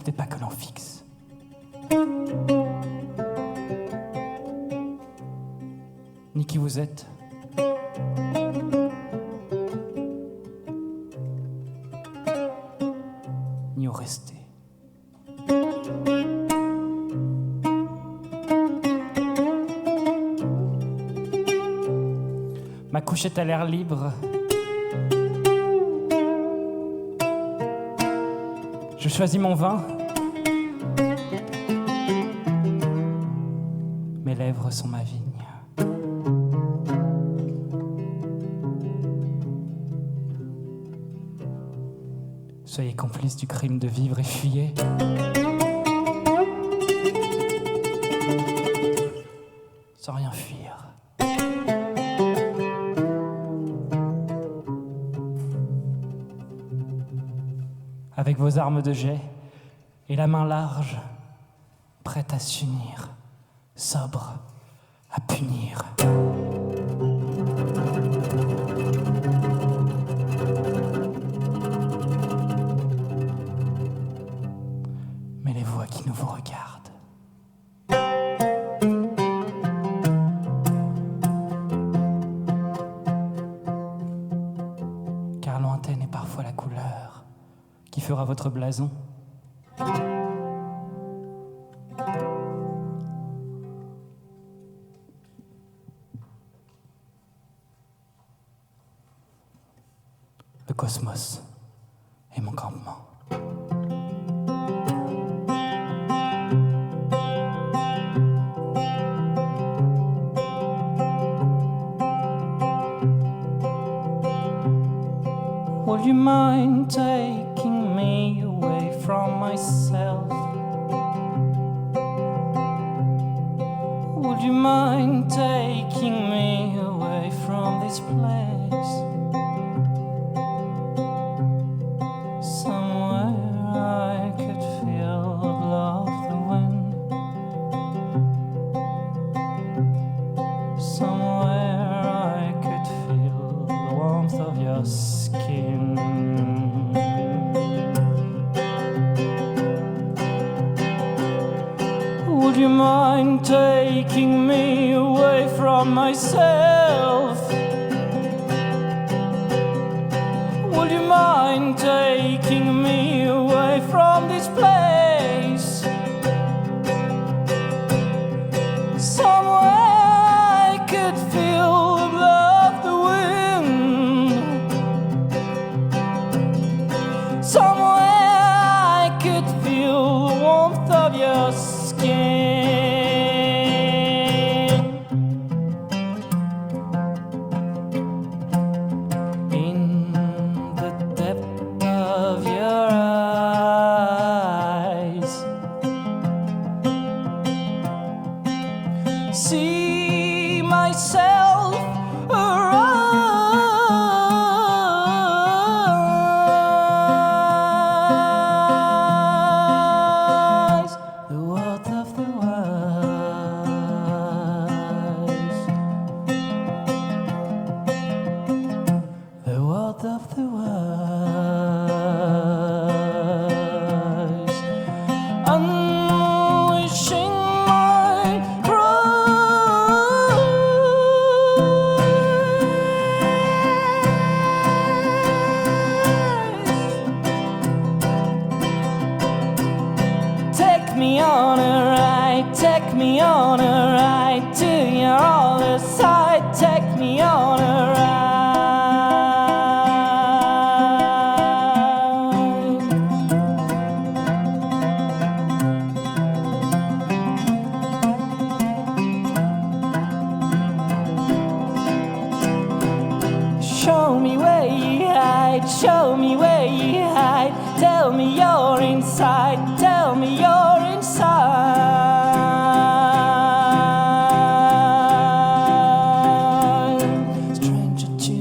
n'acceptez pas que l'on fixe. Ni qui vous êtes. Ni où rester. Ma couchette à l'air libre. Je choisis mon vin. Mes lèvres sont ma vigne. Soyez complices du crime de vivre et fuyez. Sans rien fuir. Avec vos armes de jet et la main large, prête à s'unir, sobre à punir. Mais les voix qui nous vous regardent. Car lointaine est parfois la couleur qui fera votre blason. Le cosmos est mon campement. Would you mind taking me away from myself? Would you mind taking me away from this place? Somewhere I could feel the blow of the wind. Somewhere I could feel the warmth of your skin. Would you mind taking me away from myself? Would you mind taking me away from this place? Somewhere I could feel the blow of the wind. Somewhere I could feel the warmth of your skin. In the depth of your eyes, see myself arise. The worth of the wise. The worth of the wise. Unleashing my cries. Take me on a ride, take me on a ride to your other side, take me on a ride. Show me where you hide, show me where you hide. Tell me you're inside, tell me you're inside. Stranger to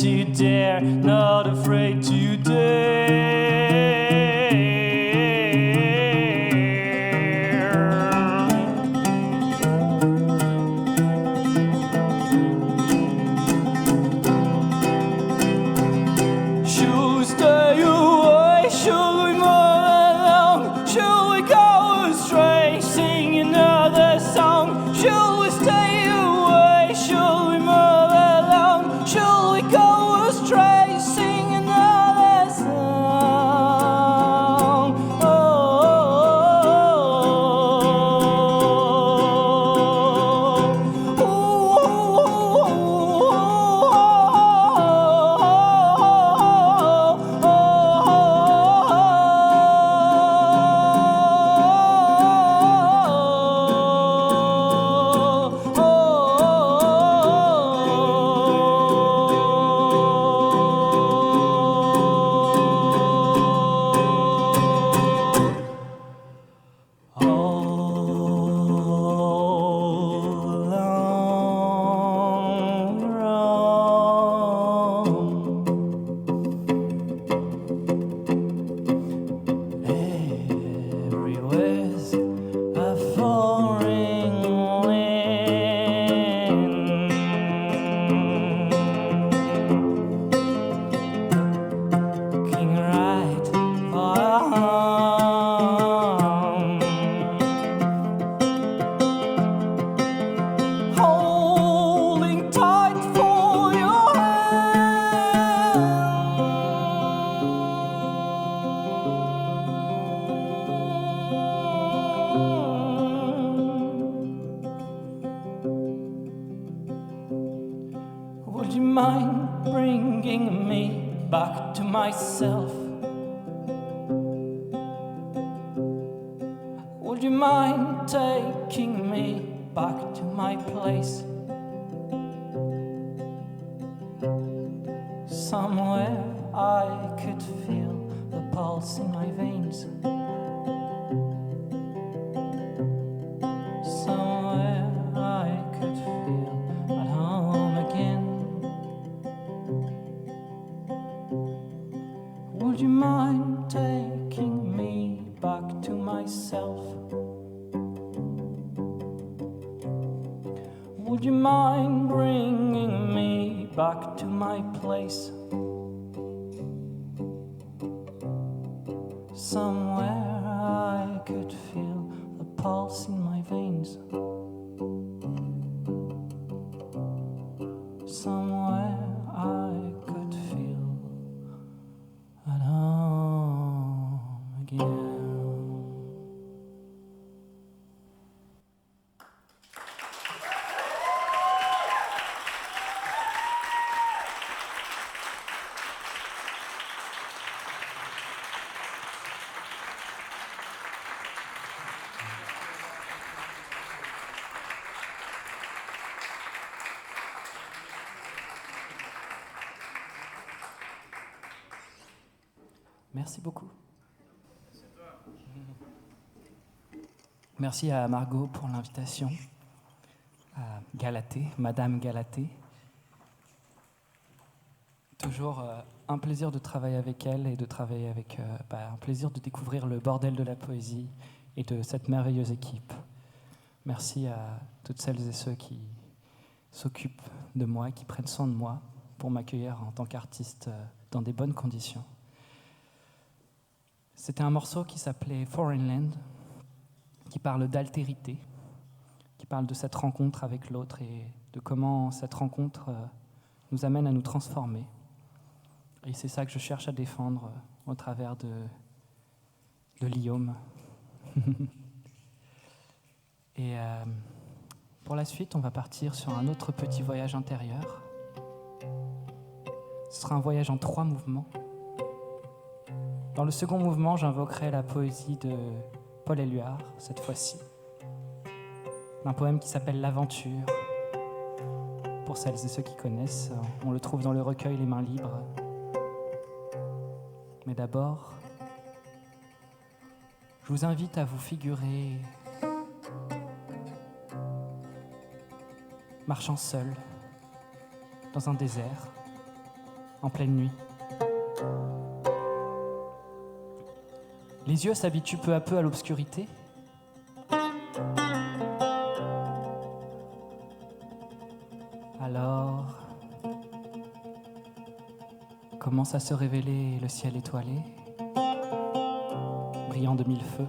to dare, not afraid to dare. Should we stay away? Should we move along? Should we go astray? Sing another song? Should we stay away? Should we move along? Should we go astray? Sing another song? Oh, oh, everywhere's a foreign land. King right for home, holding tight for your hand. Would you mind bringing me back to myself? Would you mind taking me back to my place? Somewhere I could feel the pulse in my veins. Somewhere I could feel at home again. Would you mind taking me back to myself? Would you mind bringing me back to my place? Somewhere I could feel the pulse in my veins. Somewhere I could feel at home again. Merci beaucoup. Merci à Margot pour l'invitation, à Galatée, Madame Galatée. Toujours un plaisir de travailler avec elle et de travailler avec un plaisir de découvrir le bordel de la poésie et de cette merveilleuse équipe. Merci à toutes celles et ceux qui s'occupent de moi, qui prennent soin de moi pour m'accueillir en tant qu'artiste dans des bonnes conditions. C'était un morceau qui s'appelait Foreign Land, qui parle d'altérité, qui parle de cette rencontre avec l'autre et de comment cette rencontre nous amène à nous transformer. Et c'est ça que je cherche à défendre au travers de l'Iome. Et pour la suite, on va partir sur un autre petit voyage intérieur. Ce sera un voyage en 3 mouvements. Dans le second mouvement, j'invoquerai la poésie de Paul Éluard, cette fois-ci. Un poème qui s'appelle L'Aventure. Pour celles et ceux qui connaissent, on le trouve dans le recueil Les Mains Libres. Mais d'abord, je vous invite à vous figurer marchant seul dans un désert, en pleine nuit. Les yeux s'habituent peu à peu à l'obscurité. Alors, commence à se révéler le ciel étoilé, brillant de mille feux.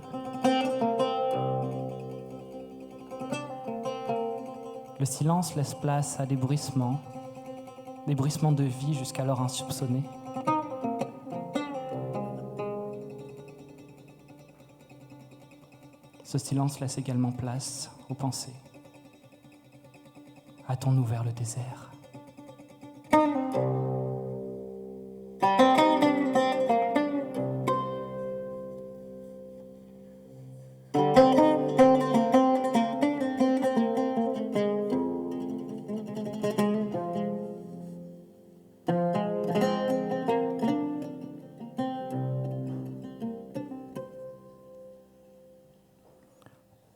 Le silence laisse place à des bruissements de vie jusqu'alors insoupçonnés. Ce silence laisse également place aux pensées. Hâtons-nous vers le désert.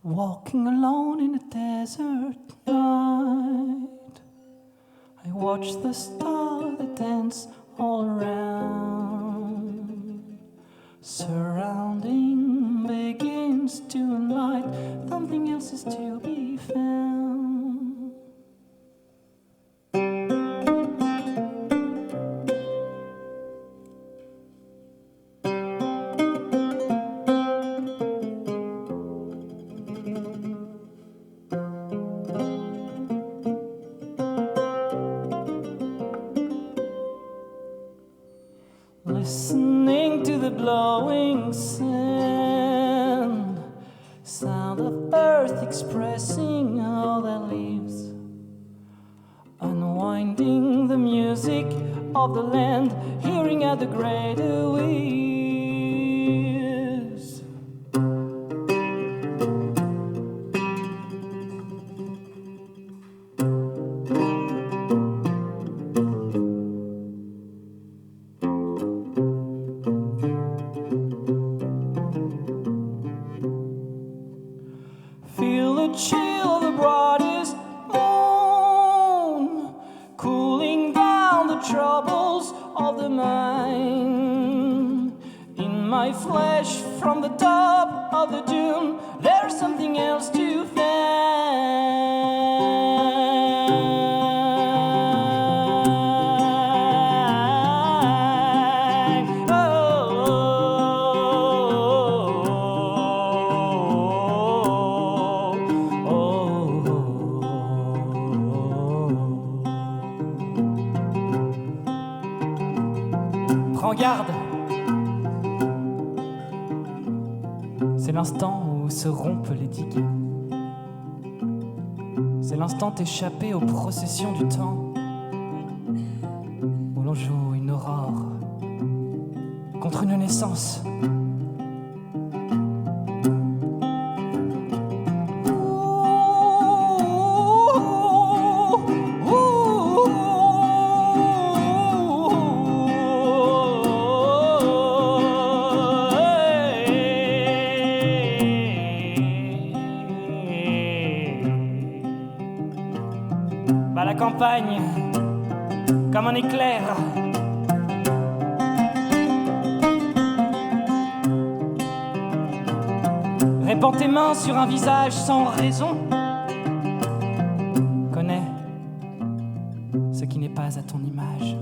Walking alone in a desert night, I watch the stars that dance all around. Surrounding begins to light, something else is to be found. Listening to the blowing sand, sound of earth expressing all that lives, unwinding the music of the land, hearing out the greater waves. Feel the chill of the brightest moon, cooling down the troubles of the mind. In my flesh, from the top of the dune, there's something else to find. Prends garde, c'est l'instant où se rompent les digues. C'est l'instant échappé aux processions du temps, où l'on joue une aurore contre une naissance. À la campagne, comme un éclair. Répands tes mains sur un visage sans raison. Connais ce qui n'est pas à ton image.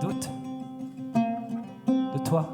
Doute de toi.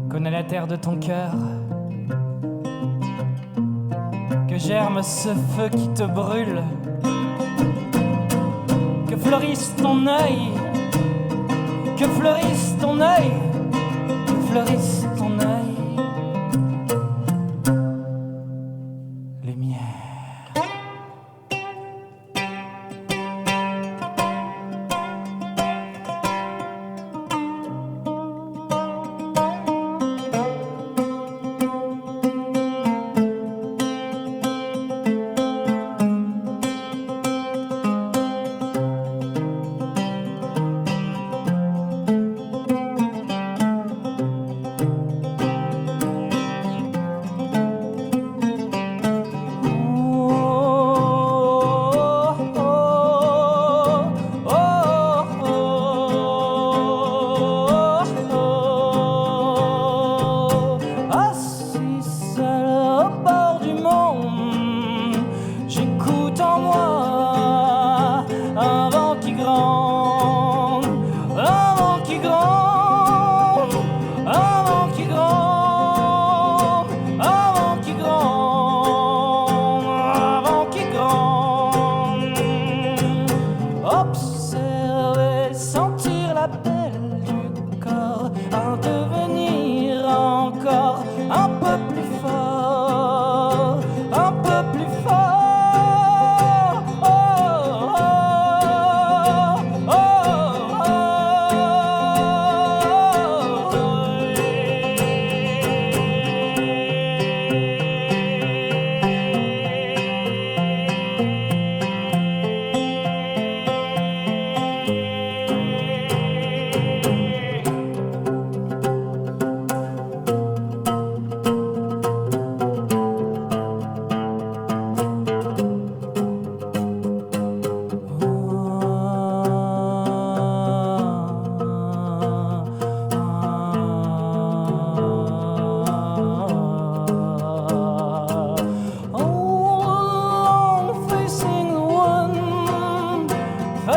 Connais la terre de ton cœur, que germe ce feu qui te brûle, que fleurisse ton œil, que fleurisse ton œil, que fleurisse ton œil. Lumière.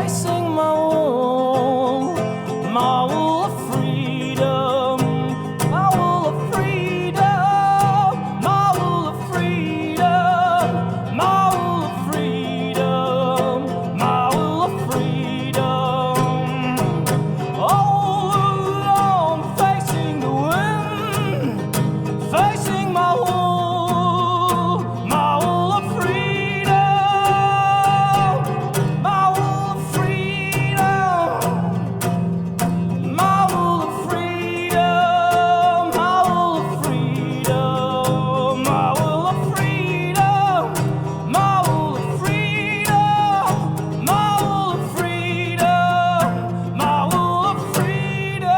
facing my wall of freedom, my wall of freedom, my wall of freedom, my wall of freedom, my wall of freedom. All alone, facing the wind, facing my wall of freedom, my wall of freedom, my wall of freedom, my wall of freedom, my wall of freedom, my wall of freedom, my wall of freedom, my wall of freedom.